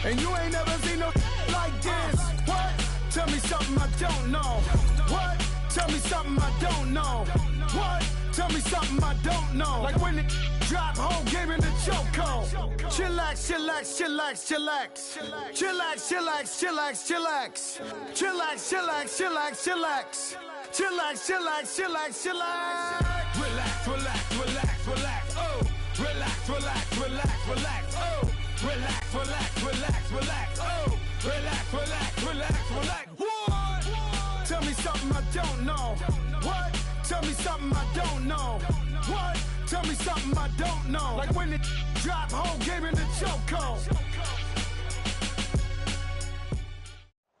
And you ain't never seen no like this. What? Tell me something I don't know. What? Tell me something I don't know. What? Tell me something I don't know. Like when it drop, whole game in the chokehold. Chillax, chillax, chillax, chillax. Chillax, chillax, chillax, chillax. Chillax, chillax, chillax, chillax. Chillax, chillax, chillax, chillax. Relax, relax, relax, relax. Oh, relax, relax, relax, relax. Oh, relax, relax, relax, relax. Oh, relax, relax, relax, relax. What? Tell me something I don't know. What? Tell me something I don't know. What? Tell me something I don't know. Like when it drop, whole game in the chokehold.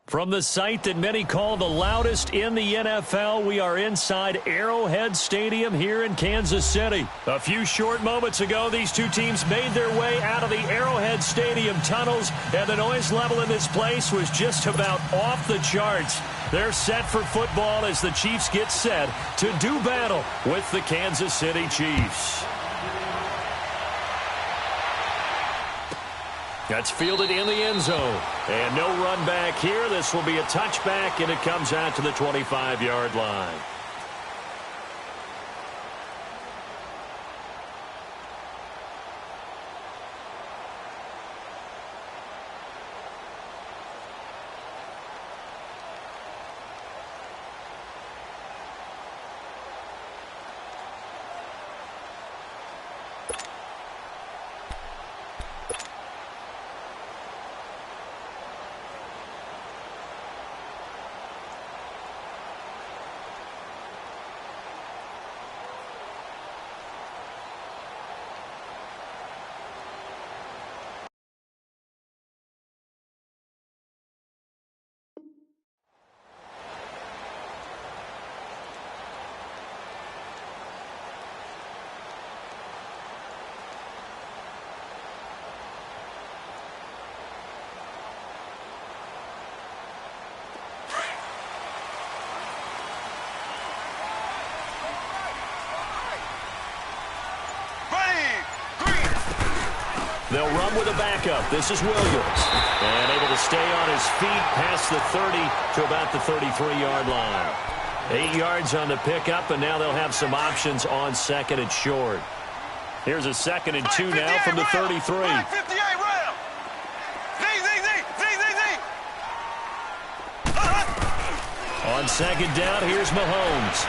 From the site that many call the loudest in the NFL, we are inside Arrowhead Stadium here in Kansas City. A few short moments ago, these two teams made their way out of the Arrowhead Stadium tunnels, and the noise level in this place was just about off the charts. They're set for football as the Chiefs get set to do battle with the Kansas City Chiefs. That's fielded in the end zone. And no run back here. This will be a touchback, and it comes out to the 25-yard line. They'll run with a backup. This is Williams. And able to stay on his feet past the 30 to about the 33-yard line. 8 yards on the pickup, and now they'll have some options on second and short. Here's a 2nd and 2 now from the 33. 58 round. On second down, here's Mahomes.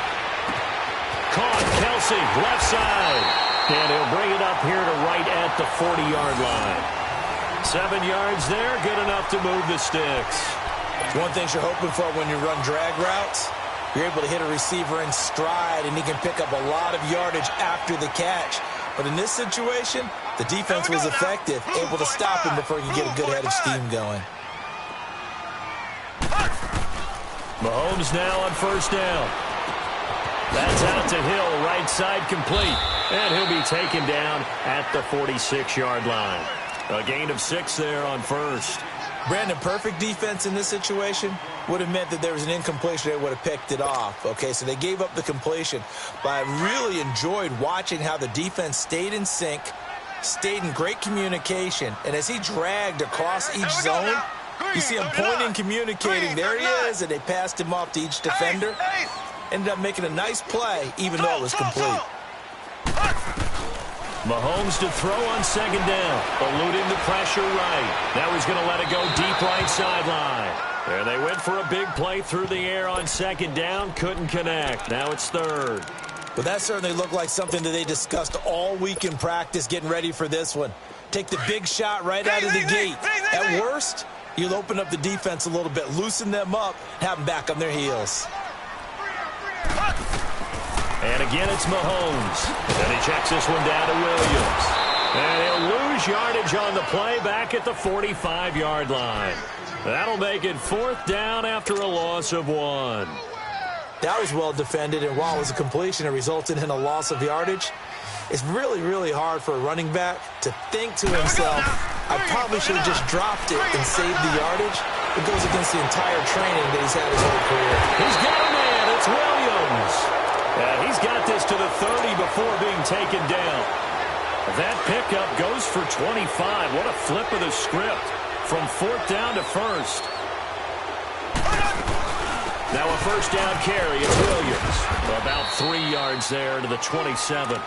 Caught, Kelsey, left side. And he'll bring it up here to right at the 40-yard line. 7 yards there, good enough to move the sticks. One thing you're hoping for when you run drag routes, you're able to hit a receiver in stride, and he can pick up a lot of yardage after the catch. But in this situation, the defense was effective, able to stop him before he could get a good head of steam going. Mahomes now on first down. That's out to Hill, right side complete. And he'll be taken down at the 46-yard line. A gain of 6 there on first. Brandon, perfect defense in this situation would have meant that there was an incompletion. They would have picked it off. Okay, so they gave up the completion. But I really enjoyed watching how the defense stayed in sync, stayed in great communication. And as he dragged across each zone, you see him pointing, communicating. There he is, and they passed him off to each defender. Ended up making a nice play, even though it was complete. Mahomes to throw on second down. Eluding the pressure right. Now he's going to let it go deep right sideline. There they went for a big play through the air on second down. Couldn't connect. Now it's third. But that certainly looked like something that they discussed all week in practice getting ready for this one. Take the big shot right out of the gate. At worst, you'll open up the defense a little bit, loosen them up, have them back on their heels. And again, it's Mahomes. Then he checks this one down to Williams. And he'll lose yardage on the play back at the 45-yard line. That'll make it 4th down after a loss of 1. That was well defended, and while it was a completion, it resulted in a loss of yardage. It's really, really hard for a running back to think to himself, I probably should have just dropped it and saved the yardage. It goes against the entire training that he's had his whole career. He's got a man. It's Williams. He's got this to the 30 before being taken down. That pickup goes for 25. What a flip of the script. from 4th down to 1st. Now a first down carry. It's Williams. About 3 yards there to the 27.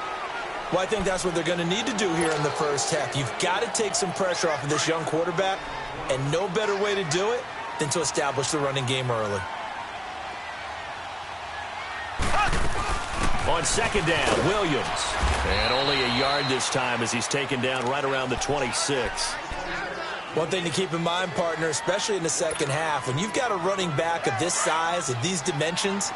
Well, I think that's what they're going to need to do here in the first half. You've got to take some pressure off of this young quarterback, and no better way to do it than to establish the running game early. On 2nd down, Williams. And only a yard this time as he's taken down right around the 26. One thing to keep in mind, partner, especially in the second half, when you've got a running back of this size, of these dimensions,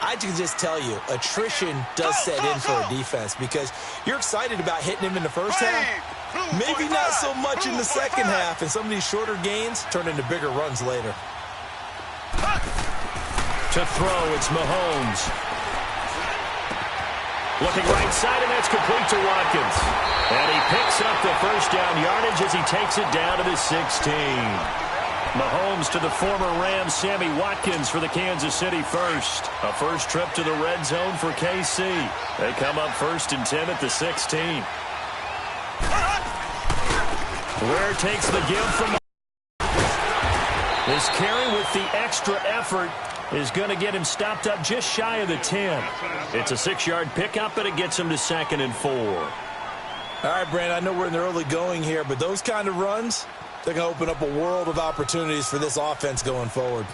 I can just tell you, attrition does set in for a defense because you're excited about hitting him in the first half. Maybe not so much in the second half, and some of these shorter gains turn into bigger runs later. To throw, it's Mahomes. Looking right side, and that's complete to Watkins. And he picks up the first down yardage as he takes it down to the 16. Mahomes to the former Rams, Sammy Watkins for the Kansas City first. A first trip to the red zone for KC. They come up 1st and 10 at the 16. Ware takes the give from this carry with the extra effort is going to get him stopped up just shy of the 10. It's a 6-yard pickup, and it gets him to 2nd and 4. All right, Brandon, I know we're in the early going here, but those kind of runs, they're going to open up a world of opportunities for this offense going forward.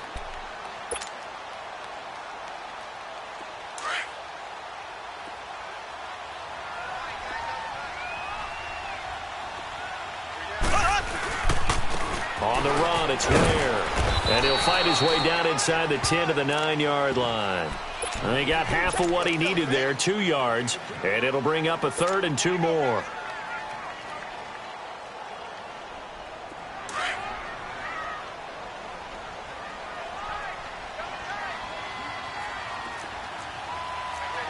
On the run, it's Ware. And he'll fight his way down inside the 10 to the 9-yard line. And he got half of what he needed there, 2 yards. And it'll bring up a 3rd and 2 more.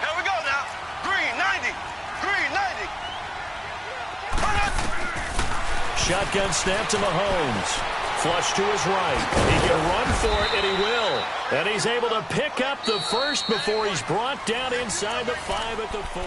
Here we go now. Green 90. Green 90. Shotgun snap to Mahomes. Flush to his right. He can run for it, and he will. And he's able to pick up the first before he's brought down inside the 5 at the 4.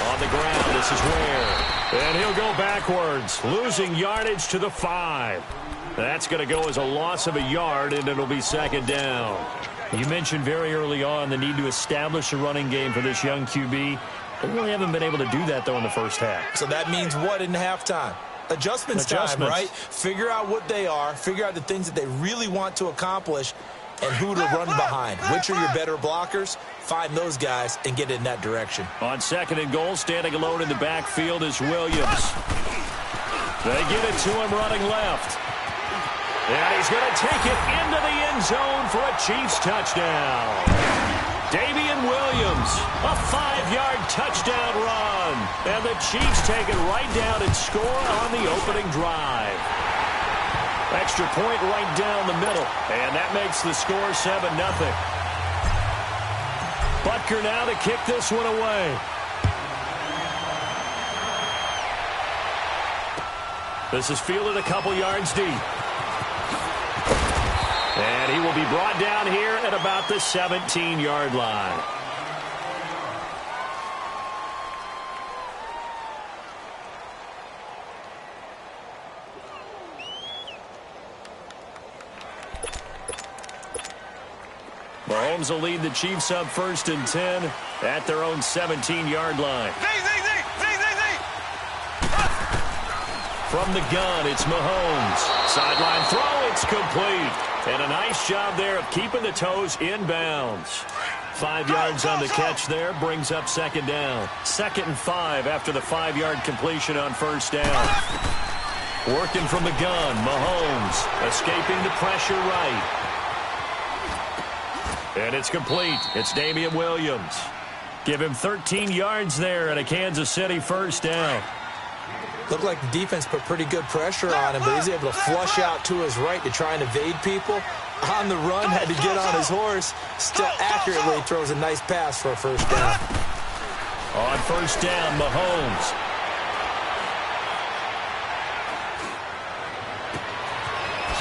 On the ground, this is Ware. And he'll go backwards, losing yardage to the 5. That's going to go as a loss of a yard, and it'll be 2nd down. You mentioned very early on the need to establish a running game for this young QB. They really haven't been able to do that, though, in the first half. So that means what in halftime? Adjustments time, right? Figure out what they are, figure out the things that they really want to accomplish, and who to run behind. Which are your better blockers? Find those guys and get in that direction. On 2nd and goal, standing alone in the backfield is Williams. They get it to him running left. And he's going to take it into the end zone for a Chiefs touchdown. Damian Williams, a 5-yard touchdown run. And the Chiefs take it right down and score on the opening drive. Extra point right down the middle. And that makes the score 7-0. Butker now to kick this one away. This is fielded a couple yards deep. And he will be brought down here at about the 17-yard line. Mahomes will lead the Chiefs up 1st and 10 at their own 17-yard line. From the gun, it's Mahomes. Sideline throw, it's complete. And a nice job there of keeping the toes in bounds. 5 yards on the catch there, brings up 2nd down. 2nd and 5 after the 5-yard completion on 1st down. Working from the gun, Mahomes escaping the pressure right. And it's complete. It's Damian Williams. Give him 13 yards there and a Kansas City 1st down. Looked like the defense put pretty good pressure on him, but he's able to flush out to his right to try and evade people. On the run, had to get on his horse. Still accurately throws a nice pass for a 1st down. On 1st down, Mahomes.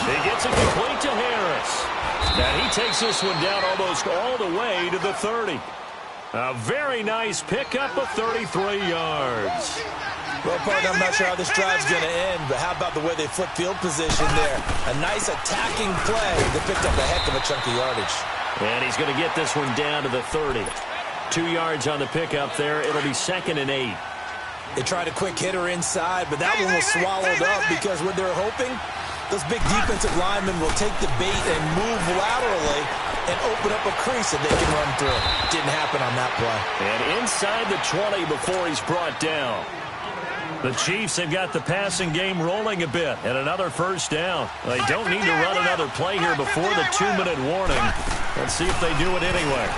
He gets it complete to Harris. And he takes this one down almost all the way to the 30. A very nice pickup of 33 yards. Well, partner, I'm not sure how this drive's going to end, but how about the way they flip field position there? A nice attacking play that picked up a heck of a chunk of yardage. And he's going to get this one down to the 30. 2 yards on the pickup there. It'll be 2nd and 8. They tried a quick hitter inside, but that one was swallowed up because what they're hoping, those big defensive linemen will take the bait and move laterally and open up a crease that they can run through. Didn't happen on that play. And inside the 20 before he's brought down. The Chiefs have got the passing game rolling a bit and another first down. They don't need to run another play here before the 2-minute warning. Let's see if they do it anyway.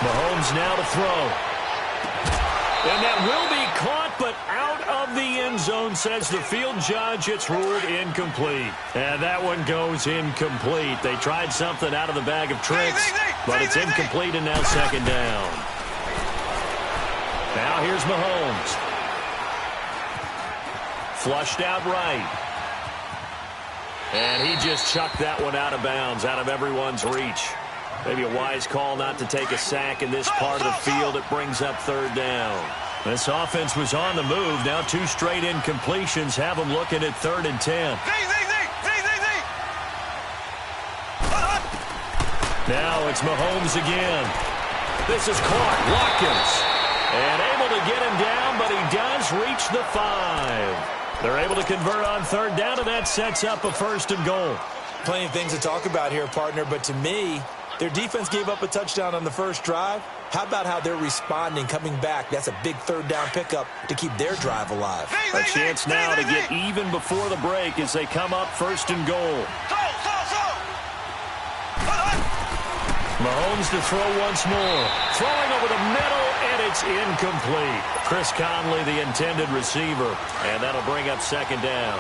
Mahomes now to throw. And that will be caught, but out of the end zone, says the field judge. It's ruled incomplete. And that one goes incomplete. They tried something out of the bag of tricks, but it's incomplete and now 2nd down. Now here's Mahomes. Flushed out right. And he just chucked that one out of bounds, out of everyone's reach. Maybe a wise call not to take a sack in this part of the field. It brings up 3rd down. This offense was on the move. Now 2 straight incompletions have them looking at 3rd and 10. Now it's Mahomes again. This is caught. Watkins. And able to get him down, but he does reach the 5. They're able to convert on 3rd down, and that sets up a 1st and goal. Plenty of things to talk about here, partner, but to me, their defense gave up a touchdown on the first drive. How about how they're responding, coming back? That's a big 3rd down pickup to keep their drive alive. A chance now to get even before the break as they come up 1st and goal. Mahomes to throw once more. Throwing over the middle, and it's incomplete. Chris Conley, the intended receiver, and that'll bring up 2nd down.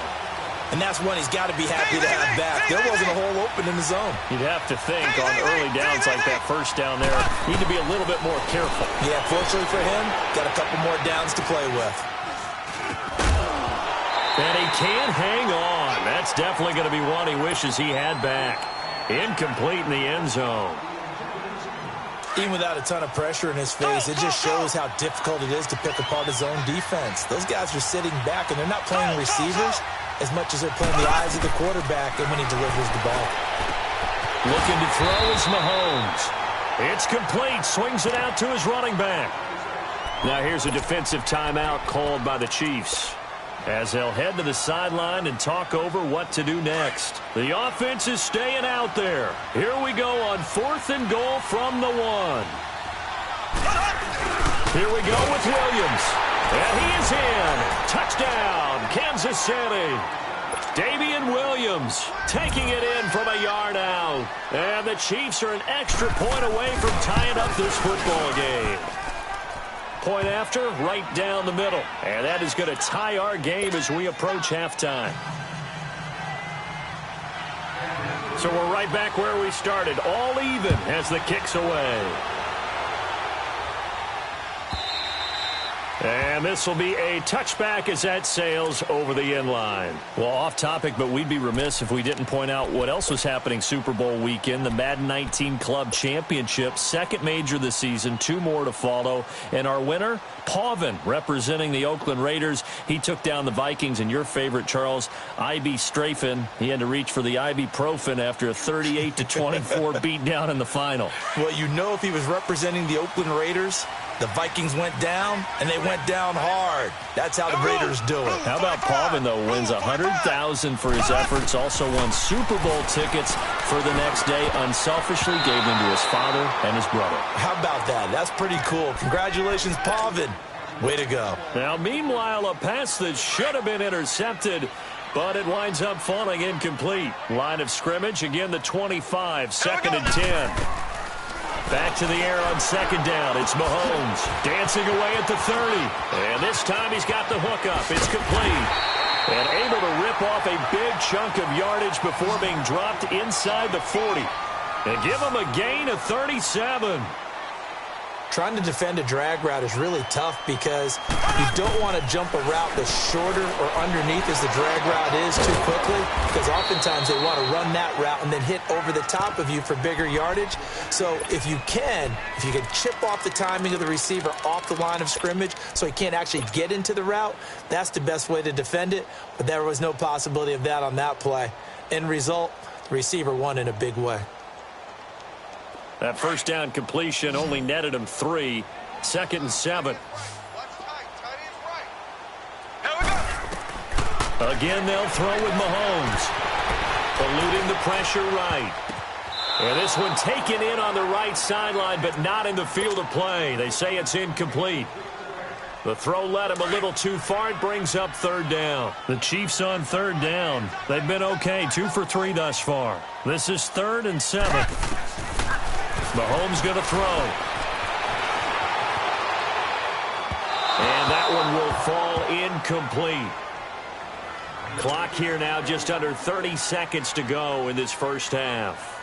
And that's one he's got to be happy to have back. There wasn't a hole open in the zone. You'd have to think on early downs like that first down there, need to be a little bit more careful. Yeah, fortunately for him, got a couple more downs to play with. And he can't hang on. That's definitely going to be one he wishes he had back. Incomplete in the end zone. Even without a ton of pressure in his face, it just shows how difficult it is to pick apart his own defense. Those guys are sitting back, and they're not playing receivers as much as they're playing the eyes of the quarterback and when he delivers the ball. Looking to throw is Mahomes. It's complete. Swings it out to his running back. Now here's a defensive timeout called by the Chiefs as they'll head to the sideline and talk over what to do next. The offense is staying out there. Here we go on 4th and goal from the 1. Here we go with Williams. And he is in. Touchdown, Kansas City. Damian Williams taking it in from a yard out. And the Chiefs are an extra point away from tying up this football game. Point after, right down the middle. And that is going to tie our game as we approach halftime. So we're right back where we started. All even as the kick's away. And this will be a touchback as that sails over the end line. Well, off topic, but we'd be remiss if we didn't point out what else was happening Super Bowl weekend. The Madden 19 Club Championship, 2nd major this season, 2 more to follow. And our winner, Pavin, representing the Oakland Raiders. He took down the Vikings, and your favorite, Charles, IB Strafen. He had to reach for the ibuprofen after a 38-24 beatdown in the final. Well, you know, if he was representing the Oakland Raiders, the Vikings went down, and they went down hard. That's how the Raiders do it. How about Pavin, though, wins $100,000 for his efforts, also won Super Bowl tickets for the next day, unselfishly gave them to his father and his brother. How about that? That's pretty cool. Congratulations, Pavin. Way to go. Now, meanwhile, a pass that should have been intercepted, but it winds up falling incomplete. Line of scrimmage, again, the 25, 2nd and 10. Back to the air on 2nd down. It's Mahomes dancing away at the 30. And this time he's got the hook up. It's complete. And able to rip off a big chunk of yardage before being dropped inside the 40. And give him a gain of 37. Trying to defend a drag route is really tough because you don't want to jump a route that's shorter or underneath as the drag route is too quickly, because oftentimes they want to run that route and then hit over the top of you for bigger yardage. So if you can chip off the timing of the receiver off the line of scrimmage so he can't actually get into the route, that's the best way to defend it. But there was no possibility of that on that play. End result, the receiver won in a big way. That first down completion only netted him 3. 2nd and 7. Again, they'll throw with Mahomes. Eluding the pressure right. And this one taken in on the right sideline, but not in the field of play. They say it's incomplete. The throw led him a little too far. It brings up 3rd down. The Chiefs on 3rd down. They've been okay, 2 for 3 thus far. This is 3rd and 7. Mahomes going to throw. And that one will fall incomplete. Clock here now, just under 30 seconds to go in this first half.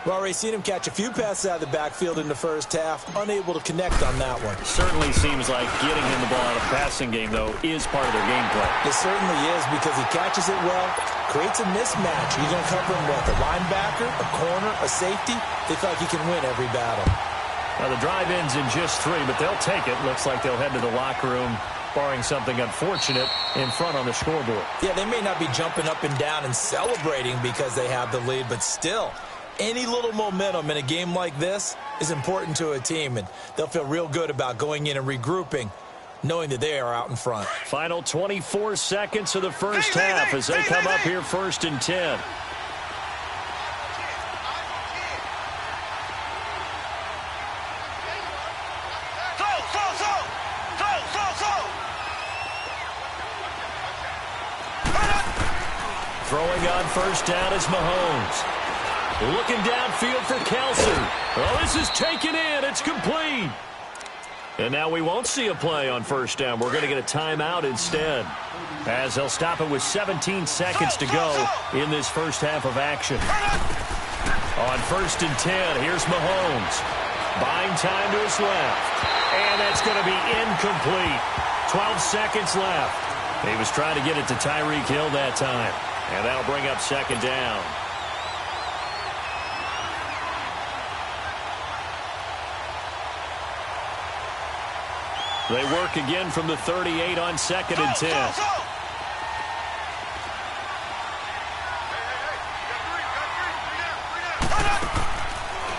Well, already seen him catch a few passes out of the backfield in the first half, unable to connect on that one. Certainly seems like getting him the ball out of the passing game, though, is part of their game plan. It certainly is, because he catches it well, creates a mismatch. He's going to cover him with a linebacker, a corner, a safety. They feel like he can win every battle. Now, the drive ends in just 3, but they'll take it. Looks like they'll head to the locker room, barring something unfortunate, in front on the scoreboard. Yeah, they may not be jumping up and down and celebrating because they have the lead, but still, any little momentum in a game like this is important to a team, and they'll feel real good about going in and regrouping, knowing that they are out in front. Final 24 seconds of the first half as they come up here 1st and 10. Throwing on 1st down is Mahomes. Looking downfield for Kelsey. Oh, this is taken in. It's complete. And now we won't see a play on 1st down. We're going to get a timeout instead, as they'll stop it with 17 seconds to go in this first half of action. On 1st and 10, here's Mahomes. Buying time to his left. And that's going to be incomplete. 12 seconds left. He was trying to get it to Tyreek Hill that time. And that'll bring up 2nd down. They work again from the 38 on 2nd and 10.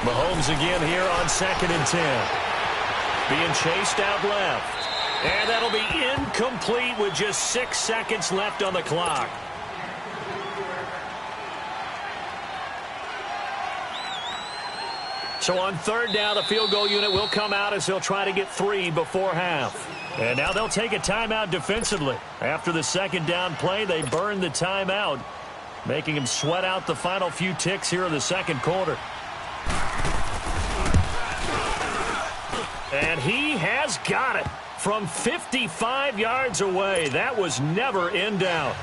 Mahomes again here on 2nd and 10. Being chased out left. And that'll be incomplete with just 6 seconds left on the clock. So on 3rd down, the field goal unit will come out as they'll try to get 3 before half. And now they'll take a timeout defensively. After the 2nd down play, they burn the timeout, making him sweat out the final few ticks here in the 2nd quarter. And he has got it from 55 yards away. That was never in doubt.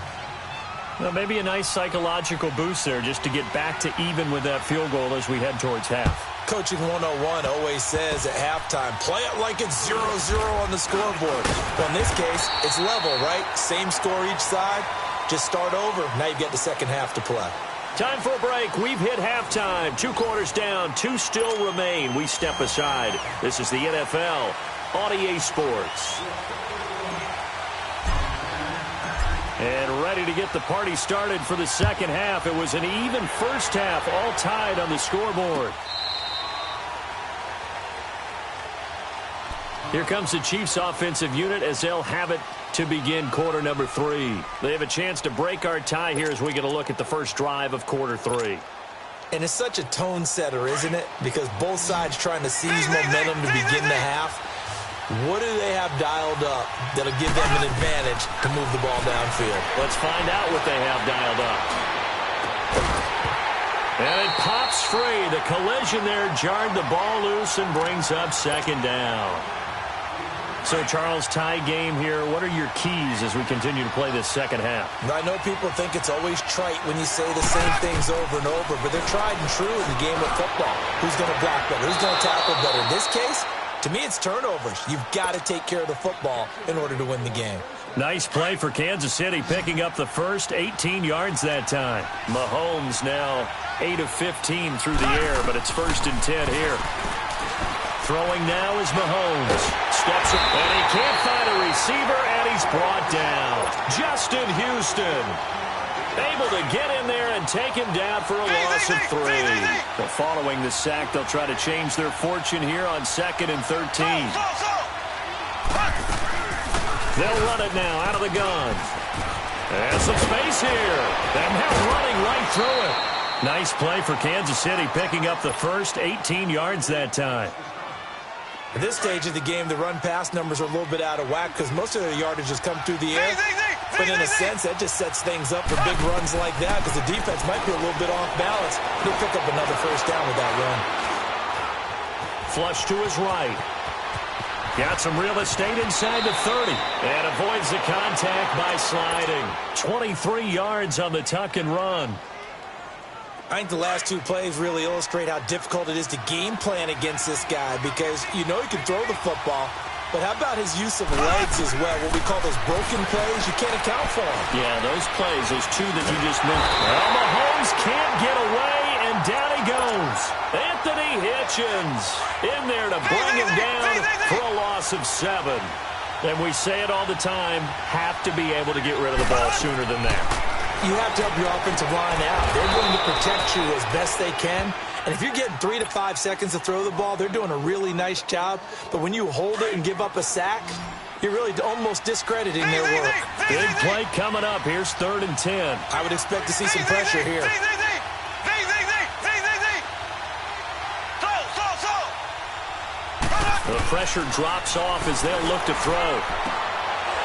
Well, maybe a nice psychological boost there just to get back to even with that field goal as we head towards half. Coaching 101 always says at halftime, play it like it's 0-0 on the scoreboard. Well, in this case, it's level, right? Same score each side. Just start over. Now you get the 2nd half to play. Time for a break. We've hit halftime. 2 quarters down. 2 still remain. We step aside. This is the NFL on EA Sports. And ready to get the party started for the 2nd half. It was an even first half, all tied on the scoreboard. Here comes the Chiefs offensive unit as they'll have it to begin quarter number 3. They have a chance to break our tie here as we get a look at the first drive of quarter 3. And it's such a tone setter, isn't it? Because both sides trying to seize momentum to begin the half. What do they have dialed up that'll give them an advantage to move the ball downfield? Let's find out what they have dialed up. And it pops free. The collision there jarred the ball loose and brings up 2nd down. So, Charles, tie game here. What are your keys as we continue to play this 2nd half? I know people think it's always trite when you say the same things over and over, but they're tried and true in the game of football. Who's going to block better? Who's going to tackle better? In this case, to me, it's turnovers. You've got to take care of the football in order to win the game. Nice play for Kansas City, picking up the first, 18 yards that time. Mahomes now 8 of 15 through the air, but it's 1st and 10 here. Throwing now is Mahomes. Steps up, and he can't find a receiver, and he's brought down. Justin Houston able to get in there and take him down for a loss of 3. But following the sack, they'll try to change their fortune here on 2nd and 13. They'll run it now out of the gun. And some space here. And they're running right through it. Nice play for Kansas City, picking up the first, 18 yards that time. At this stage of the game, the run-pass numbers are a little bit out of whack because most of their yardage has come through the air. But in a sense, that just sets things up for big runs like that because the defense might be a little bit off balance. He'll pick up another first down with that run. Flush to his right. Got some real estate inside the 30. And avoids the contact by sliding. 23 yards on the tuck and run. I think the last 2 plays really illustrate how difficult it is to game plan against this guy because you know he can throw the football, but how about his use of legs as well? What we call those broken plays, you can't account for them. Yeah, those plays, those 2 that you just mentioned. Well, Mahomes can't get away, and down he goes. Anthony Hitchens in there to bring him down for a loss of 7. And we say it all the time, have to be able to get rid of the ball sooner than that. You have to help your offensive line out. They're going to protect you as best they can. And if you're getting 3 to 5 seconds to throw the ball, they're doing a really nice job. But when you hold it and give up a sack, you're really almost discrediting their work. Big play coming up. Here's 3rd and 10. I would expect to see some pressure here. The pressure drops off as they'll look to throw.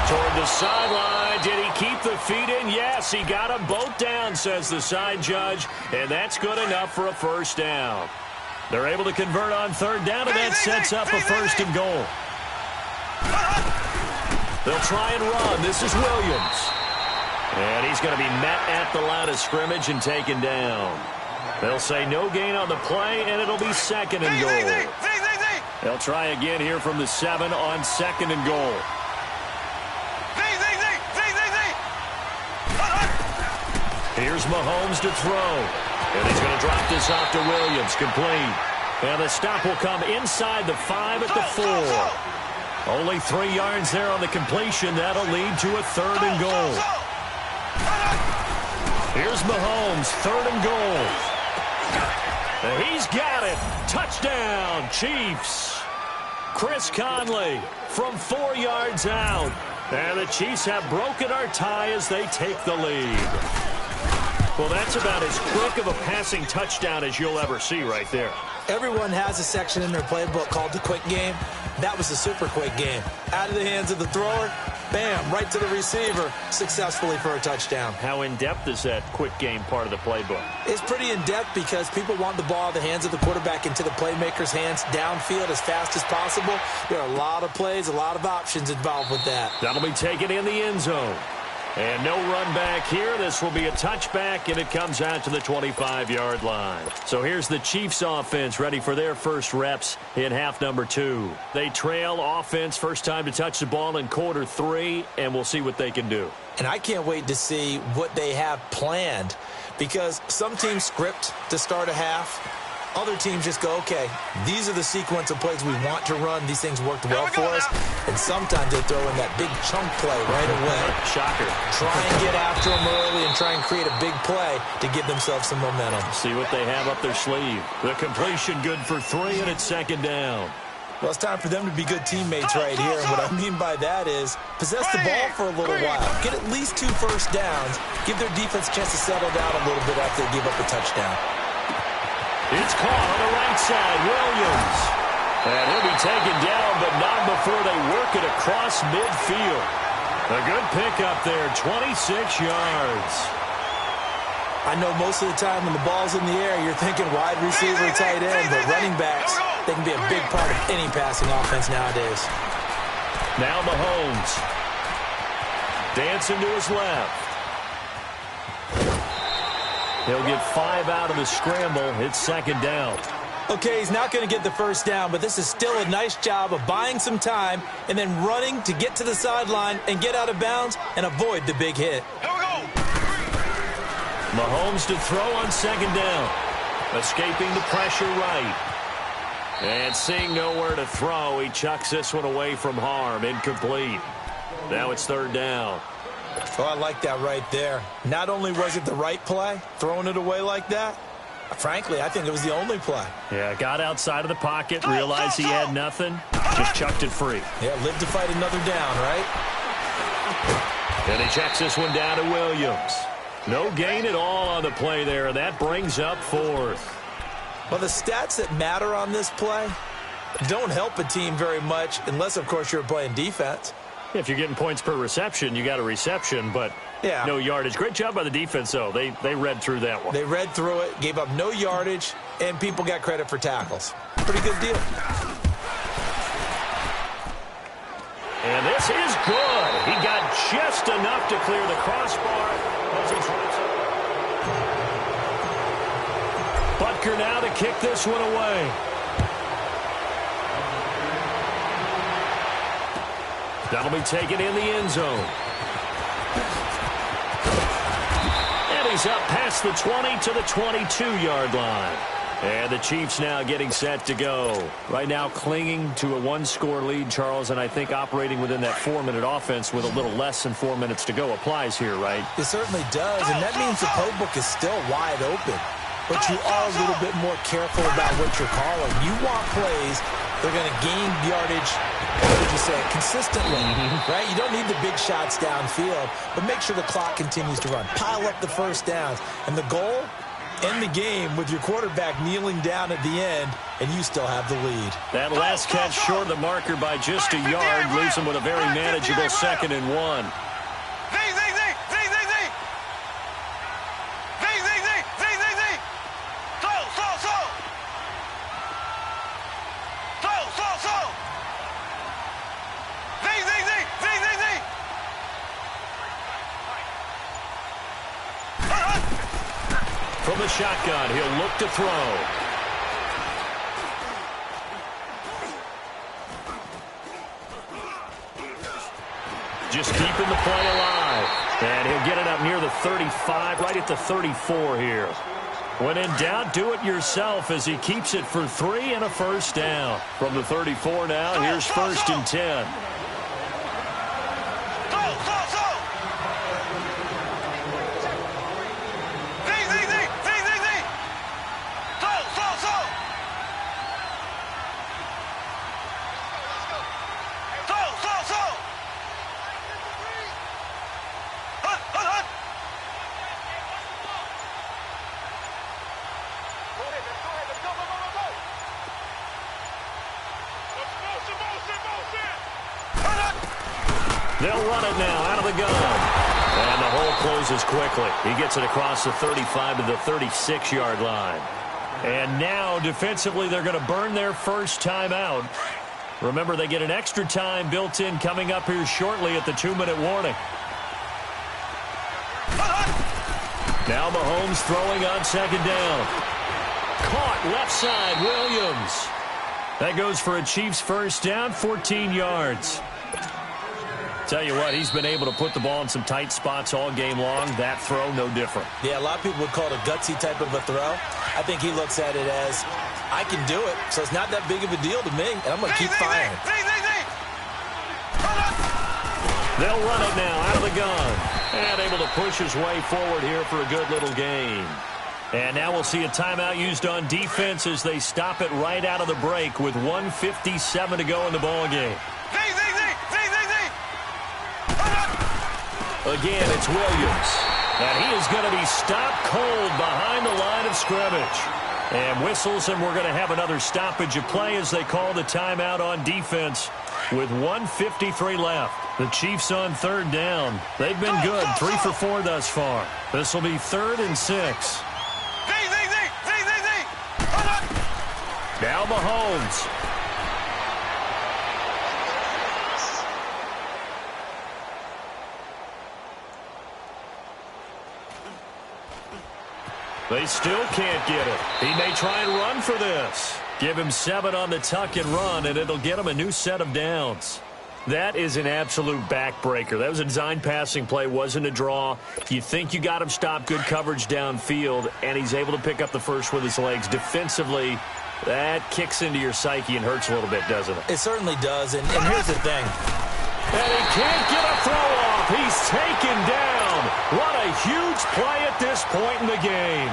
Toward the sideline. Did he keep the feet in? Yes, he got them both down, says the side judge. And that's good enough for a first down. They're able to convert on 3rd down, and that sets up a 1st and goal. They'll try and run. This is Williams. And he's going to be met at the line of scrimmage and taken down. They'll say no gain on the play, and it'll be 2nd and goal. They'll try again here from the 7 on 2nd and goal. Here's Mahomes to throw. And he's going to drop this off to Williams. Complete. And the stop will come inside the 5 at the 4. Only 3 yards there on the completion. That'll lead to a 3rd and goal. Here's Mahomes, 3rd and goal. And he's got it. Touchdown, Chiefs. Chris Conley from 4 yards out. And the Chiefs have broken our tie as they take the lead. Well, that's about as quick of a passing touchdown as you'll ever see right there. Everyone has a section in their playbook called the quick game. That was the super quick game. Out of the hands of the thrower, bam, right to the receiver, successfully for a touchdown. How in-depth is that quick game part of the playbook? It's pretty in-depth because people want the ball out of the hands of the quarterback into the playmaker's hands downfield as fast as possible. There are a lot of plays, a lot of options involved with that. That'll be taken in the end zone. And no run back here. This will be a touchback, and it comes out to the 25-yard line. So here's the Chiefs offense ready for their first reps in half number 2. They trail offense, first time to touch the ball in quarter 3, and we'll see what they can do. And I can't wait to see what they have planned because some teams script to start a half. Other teams just go, okay, these are the sequence of plays we want to run. These things worked well for us. And sometimes they throw in that big chunk play right away. Shocker. Try and get after them early and try and create a big play to give themselves some momentum. See what they have up their sleeve. The completion good for 3, and it's 2nd down. Well, it's time for them to be good teammates right here. And what I mean by that is possess the ball for a little while. Get at least 2 first downs. Give their defense a chance to settle down a little bit after they give up a touchdown. It's caught on the right side, Williams. And he'll be taken down, but not before they work it across midfield. A good pickup there, 26 yards. I know most of the time when the ball's in the air, you're thinking wide receiver, tight end, but running backs, they can be a big part of any passing offense nowadays. Now Mahomes. Dancing to his left. He'll get 5 out of the scramble. It's 2nd down. Okay, he's not going to get the first down, but this is still a nice job of buying some time and then running to get to the sideline and get out of bounds and avoid the big hit. Here we go. Mahomes to throw on second down. Escaping the pressure right. And seeing nowhere to throw, he chucks this one away from harm. Incomplete. Now it's third down. Oh, I like that right there. Not only was it the right play, throwing it away like that, frankly, I think it was the only play. Yeah, got outside of the pocket, realized he had nothing, just chucked it free. Yeah, live to fight another down, right? And he checks this one down to Williams. No gain at all on the play there, and that brings up fourth. Well, the stats that matter on this play don't help a team very much unless, of course, you're playing defense. If you're getting points per reception, you got a reception, but yeah, no yardage. Great job by the defense, though. They read through that one. They read through it, gave up no yardage, and people got credit for tackles. Pretty good deal. And this is good. He got just enough to clear the crossbar as he drops it. Butker now to kick this one away. That'll be taken in the end zone. And he's up past the 20 to the 22-yard line. And the Chiefs now getting set to go. Right now clinging to a one-score lead, Charles, and I think operating within that 4-minute offense with a little less than 4 minutes to go applies here, right? It certainly does, and that means the playbook is still wide open. But you are a little bit more careful about what you're calling. You want plays, they're going to gain yardage, what would you say, consistently, right? You don't need the big shots downfield, but make sure the clock continues to run. Pile up the first downs. And the goal, end the game with your quarterback kneeling down at the end, and you still have the lead. That last catch short of the marker by just a yard leaves him with a very manageable 2nd and 1. From the shotgun, he'll look to throw. Just keeping the play alive. And he'll get it up near the 35, right at the 34 here. When in doubt, do it yourself as he keeps it for 3 and a first down. From the 34 now, here's 1st and 10. They'll run it now out of the gun. And the hole closes quickly. He gets it across the 35 to the 36-yard line. And now, defensively, they're going to burn their first timeout. Remember, they get an extra time built in coming up here shortly at the 2-minute warning. Now Mahomes throwing on second down. Caught left side, Williams. That goes for a Chiefs first down, 14 yards. Tell you what, he's been able to put the ball in some tight spots all game long. That throw, no different. Yeah, a lot of people would call it a gutsy type of a throw. I think he looks at it as, I can do it, so it's not that big of a deal to me, and I'm going to keep firing. They'll run it now out of the gun. And able to push his way forward here for a good little gain. And now we'll see a timeout used on defense as they stop it right out of the break with 1:57 to go in the ballgame. Again, it's Williams. And he is going to be stopped cold behind the line of scrimmage. And whistles, and we're going to have another stoppage of play as they call the timeout on defense with 1:53 left. The Chiefs on third down. They've been good, 3 for 4 thus far. This will be 3rd and 6. Now Mahomes. They still can't get it. He may try and run for this. Give him 7 on the tuck and run, and it'll get him a new set of downs. That is an absolute backbreaker. That was a design passing play, wasn't a draw. You think you got him stopped, good coverage downfield, and he's able to pick up the first with his legs. Defensively, that kicks into your psyche and hurts a little bit, doesn't it? It certainly does, and here's the thing. And he can't get a throw off. He's taken down. What a huge play at this point in the game.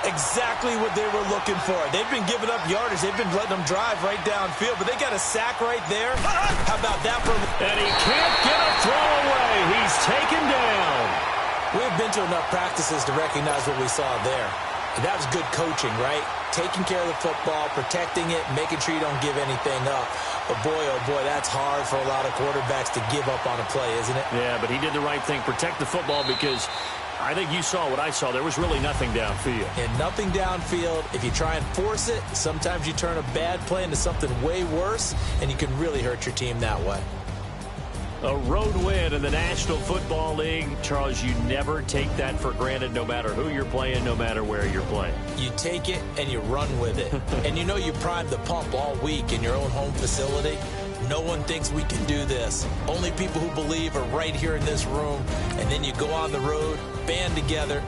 Exactly what they were looking for. They've been giving up yardage. They've been letting them drive right downfield, but they got a sack right there. How about that for... And he can't get a throw away. He's taken down. We've been to enough practices to recognize what we saw there. And that was good coaching, right? Taking care of the football, protecting it, making sure you don't give anything up. But boy, oh boy, that's hard for a lot of quarterbacks to give up on a play, isn't it? Yeah, but he did the right thing. Protect the football because I think you saw what I saw. There was really nothing downfield. And nothing downfield. If you try and force it, sometimes you turn a bad play into something way worse, and you can really hurt your team that way. A road win in the National Football League. Charles, you never take that for granted no matter who you're playing, no matter where you're playing. You take it and you run with it. And you know you primed the pump all week in your own home facility. No one thinks we can do this. Only people who believe are right here in this room. And then you go on the road, band together,